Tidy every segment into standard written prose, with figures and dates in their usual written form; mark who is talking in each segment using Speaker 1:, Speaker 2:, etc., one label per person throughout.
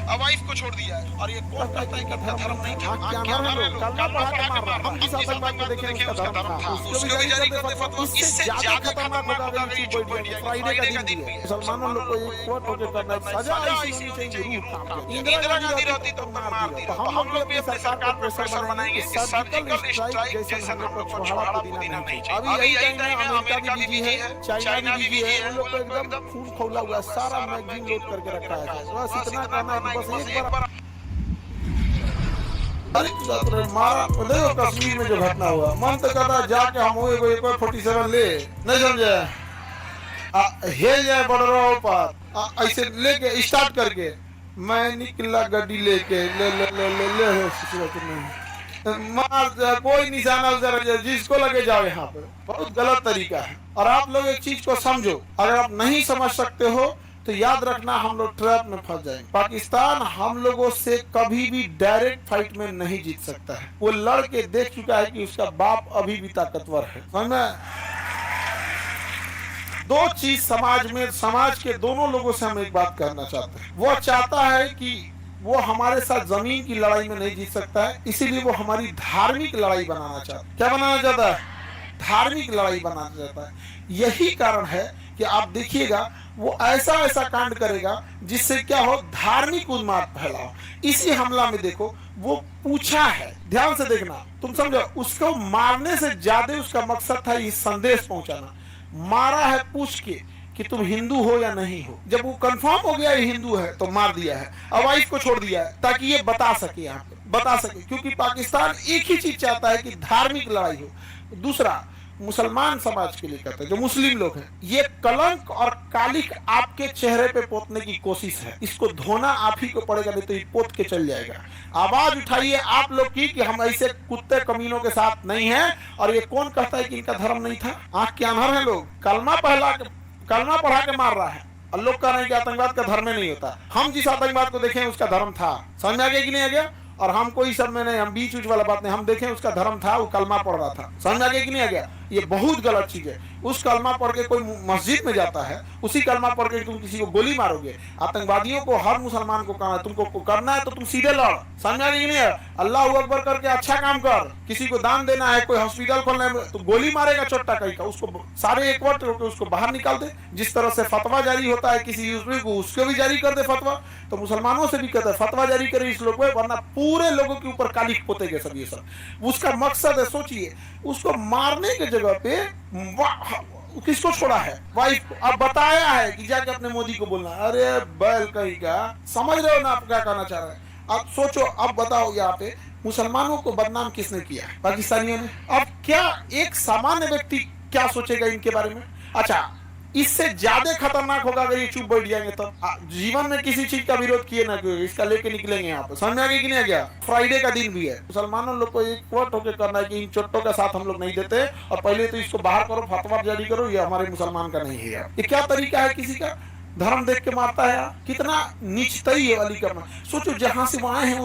Speaker 1: अब वाइफ को छोड़ दिया है। और ये कौन कहता है कि इनका धर्म नहीं था? क्या नाम है लोग? कलमा पढ़ा के मार रहा। हम जिस आतंकवाद को देखें उसका धर्म था, उसको भी जारी कर दे फतवा। इससे ज्यादा खतरनाक होगा अगर ये चुप बैठ जाएंगे। फ्राइडे का दिन भी है, मुसलमानों लोग को एक कोट होकर करना है, सजा ऐसी होनी चाहिए रूह काम के। इंदिरा गांधी रहती तो मार दी। तो हम लोग भी अपनी सरकार को प्रेशर बनाएंगे कि सर्जिकल स्ट्राइक जैसे हम लोग को छोड़ा पुदीना नहीं चाहिए। अभी यही टाइम है, अमेरिका भी बिजी है, चाइना भी बिजी है, उन लोग को एकदम खून खौला हुआ सारा मैगजीन लोड करके रखा है। बस इतना कहना है, बस एक बार मारा। देखो कश्मीर में जो घटना हुआ, मन तो कहता जाके हम AK-47 ले, नहीं समझे, हेल जाए बॉर्डर पर ऐसे लेके स्टार्ट करके मैं निकला गाड़ी लेके ले ले ले ले ले मार, कोई निशाना उधर जिसको लगे जाओ। यहाँ पे बहुत गलत तरीका है। और आप लोग एक चीज को समझो, अगर आप नहीं समझ सकते हो तो याद रखना हम लोग ट्रैप में फंस जाएंगे। पाकिस्तान हम लोगों से कभी भी डायरेक्ट फाइट में नहीं जीत सकता है। वो लड़के देख चुका है कि उसका बाप अभी भी ताकतवर है। समझ? दो चीज समाज में, समाज के दोनों लोगों से हम एक बात करना चाहते हैं। वो चाहता है कि वो हमारे साथ जमीन की लड़ाई में नहीं जीत सकता है, इसीलिए वो हमारी धार्मिक लड़ाई बनाना चाहता है। क्या बनाना चाहता है? धार्मिक लड़ाई बनाना चाहता है। यही कारण है कि आप देखिएगा वो ऐसा ऐसा कांड करेगा जिससे क्या हो, धार्मिक उन्माद फैलाओ। इसी हमला में देखो वो पूछा है, ध्यान से देखना, तुम समझो, उसको मारने से ज्यादा उसका मकसद था ये संदेश पहुंचाना। मारा है पूछ के कि तुम हिंदू हो या नहीं हो। जब वो कंफर्म हो गया ये हिंदू है तो मार दिया है। अब वाइफ को छोड़ दिया है ताकि ये बता सके, यहाँ पे बता सके, क्योंकि पाकिस्तान एक ही चीज चाहता है कि धार्मिक लड़ाई हो। दूसरा, मुसलमान समाज के लिए कहते हैं, जो मुस्लिम लोग हैं, ये कलंक और कालिक आपके चेहरे पे पोतने की कोशिश है। इसको धोना आप ही को पड़ेगा, नहीं तो ये पोत के चल जाएगा। आवाज उठाइए आप लोग की कि हम ऐसे कुत्ते कमीनों के साथ नहीं हैं। और ये कौन कहता है कि इनका धर्म नहीं था? आंख के अनहर है लोग। कलमा पढ़ा के मार रहा है और लोग कह रहे हैं कि आतंकवाद का धर्म नहीं होता। हम जिस आतंकवाद को देखें उसका धर्म था। समझ में आ गया कि नहीं आ गया? और हम कोई सब में नहीं, हम बीच उच वाला बात नहीं, हम देखें उसका धर्म था, वो कलमा पढ़ रहा था। समझ आ गया कि नहीं आ गया? ये बहुत गलत चीज है। उस कलमा पढ़ के कोई मस्जिद में जाता है, उसी कलमा पढ़ के तुम किसी को गोली मारोगे। आतंकवादियों को, हर मुसलमान को कहना है, तुमको करना है तो तुम सीधे लड़। समझ आ गया कि नहीं? अल्लाह अकबर करके अच्छा काम कर। किसी को दान देना है, कोई हॉस्पिटल खोलना है, तो गोली मारेगा चोट्टा कहीं का, उसको सारे एकवट होकर उसको बाहर निकाल दे। जिस तरह से फतवा जारी होता है किसी यूसुफ को, उसको भी जारी कर दे फतवा। तो मुसलमानों से भी कहता है फतवा जारी करे इस लोग को, वरना पूरे लोगों के ऊपर कालिख पोतेंगे सब। ये सब उसका मकसद है। सोचिए, उसको मारने की जगह पे किसको छोड़ा है? वाइफ को। अब बताया है कि जाके अपने मोदी को बोलना। अरे बैल कहीं का, समझ रहे हो ना आप क्या कहना चाह रहे हैं? अब सोचो, अब बताओ, यहाँ पे मुसलमानों को बदनाम किसने किया है? पाकिस्तानियों ने। अब क्या एक सामान्य व्यक्ति क्या सोचेगा इनके बारे में? अच्छा, इससे ज्यादा खतरनाक होगा अगर ये चुप बैठ जाएंगे तब। जीवन में किसी चीज का विरोध किए ना, इसका लेके निकलेंगे यहाँ पे। समझ में आ गया कि नहीं आ गया? फ्राइडे का दिन भी है, मुसलमानों लोग को एक वोट होकर करना है कि इन चोट्टों का साथ हम लोग नहीं देते, और पहले तो इसको बाहर करो, फतवा जारी करो, ये हमारे मुसलमान का नहीं है। ये क्या तरीका है किसी का? धर्म देख के मारता है। कितना नीचतई है वाली करना। सोचो, जहां से वहां है,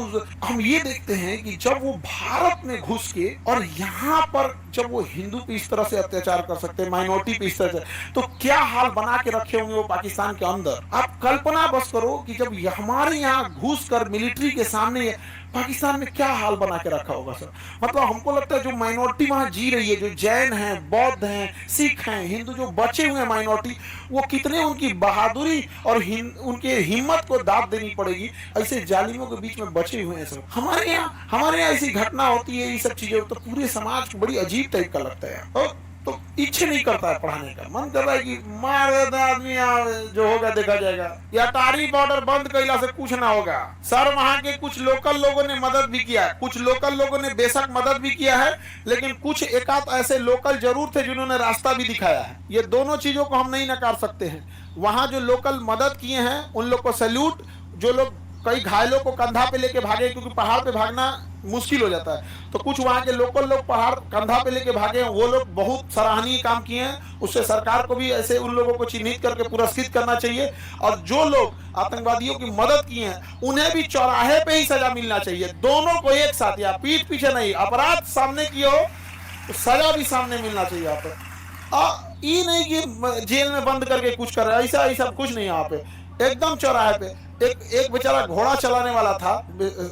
Speaker 1: हम ये देखते हैं कि जब वो भारत में घुस के और यहाँ पर जब वो हिंदू पे इस तरह से अत्याचार कर सकते हैं, माइनॉरिटी पे इस तरह से, तो क्या हाल बना के रखे होंगे वो पाकिस्तान के अंदर। आप कल्पना बस करो कि जब हमारे यहाँ घुस कर मिलिट्री के सामने पाकिस्तान में क्या हाल बना के रखा होगा सर। मतलब हमको लगता है जो माइनॉरिटी वहां जी रही है, जो जैन हैं, बौद्ध हैं, सिख हैं, हिंदू जो बचे हुए हैं माइनॉरिटी, वो कितने उनकी बहादुरी और उनके हिम्मत को दाद देनी पड़ेगी। ऐसे जालिमों के बीच में बचे हुए हैं सब। हमारे यहाँ ऐसी घटना होती है, ये सब चीजें, तो पूरे समाज को बड़ी अजीब टाइप का लगता है। तो इच्छा नहीं करता है पढ़ाने का, मन कर रहा है कि मार आदमी, जो होगा देखा जाएगा। या तारी बॉर्डर बंद कैला से कुछ ना होगा सर। वहां के कुछ लोकल लोगों ने मदद भी किया है, कुछ लोकल लोगों ने बेशक मदद भी किया है, लेकिन कुछ एकाध ऐसे लोकल जरूर थे जिन्होंने रास्ता भी दिखाया है। ये दोनों चीजों को हम नहीं नकार सकते हैं। वहां जो लोकल मदद किए हैं उन लोग को सैल्यूट। जो लोग कई घायलों को कंधा पे लेके भागे, क्योंकि पहाड़ पे भागना मुश्किल हो जाता है, तो कुछ वहां के लोकल लोग पहाड़ कंधा पे लेके भागे हैं, वो लोग बहुत सराहनीय काम किए हैं। उससे सरकार को भी ऐसे उन लोगों को चिन्हित करके पुरस्कृत करना चाहिए। और जो लोग आतंकवादियों की मदद किए हैं उन्हें भी चौराहे पे ही सजा मिलना चाहिए। दोनों को एक साथ, या पीठ पीछे नहीं। अपराध सामने किए हो तो सजा भी सामने मिलना चाहिए। यहाँ पे ये नहीं कि जेल में बंद करके कुछ कर रहा है, ऐसा कुछ नहीं। यहाँ पे एकदम चौराहे पे एक बेचारा घोड़ा चलाने वाला था,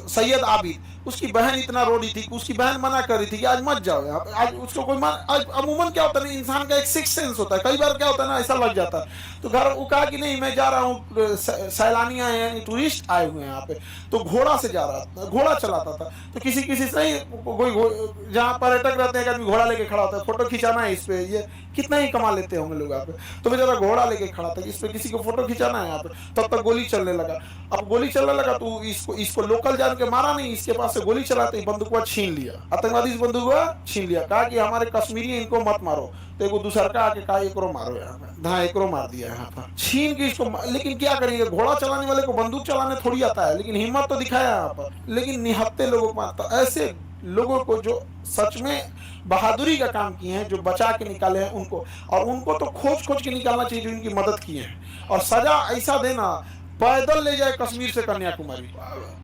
Speaker 1: सैयद आबिद, उसकी बहन इतना रो रही थी, उसकी बहन मना कर रही थी कि आज मत जाओ, आज उसको कोई आज अमूमन क्या होता है, इंसान का एक सिक्स सेंस होता है, कई बार क्या होता है ना, ऐसा लग जाता है। तो घर वो कहा कि नहीं मैं जा रहा हूँ, सैलानी आए हैं, टूरिस्ट आए हुए हैं यहाँ पे। तो घोड़ा से जा रहा था, घोड़ा चलाता था। तो किसी किसी से कोई जहाँ पर्यटक रहते हैं, आदमी घोड़ा लेके खड़ा होता है, फोटो खिंचाना है इस पे, ये कितना ही कमा लेते होंगे लोग यहाँ पे। तो बेचारा घोड़ा लेके खड़ा था, इस पे किसी को फोटो खिंचाना है यहाँ पे, तब तक गोली चलने लगा। अब गोली चलने लगा तो इसको लोकल जान के मारा नहीं, इसके पास से गोली चलाते ही बंदूक छीन लिया, आतंकवादी इस बंदूक छीन लिया, कहा कि हमारे कश्मीरी इनको मत मारो। तो एक दूसरा का आके कहा एकरो मारो, यहाँ पे हाँ एकरो मार दिया यहाँ पर छीन के इसको। लेकिन क्या करेंगे, घोड़ा चलाने वाले को बंदूक चलाने थोड़ी आता है, लेकिन हिम्मत तो दिखाया यहाँ पर। लेकिन निहत्ते लोगों को मारता, ऐसे लोगों को जो सच में बहादुरी का काम किए हैं, जो बचा के निकाले हैं उनको, और उनको तो खोज खोज के निकालना चाहिए जो इनकी मदद किए हैं, और सजा ऐसा देना पैदल ले जाए कश्मीर से कन्याकुमारी।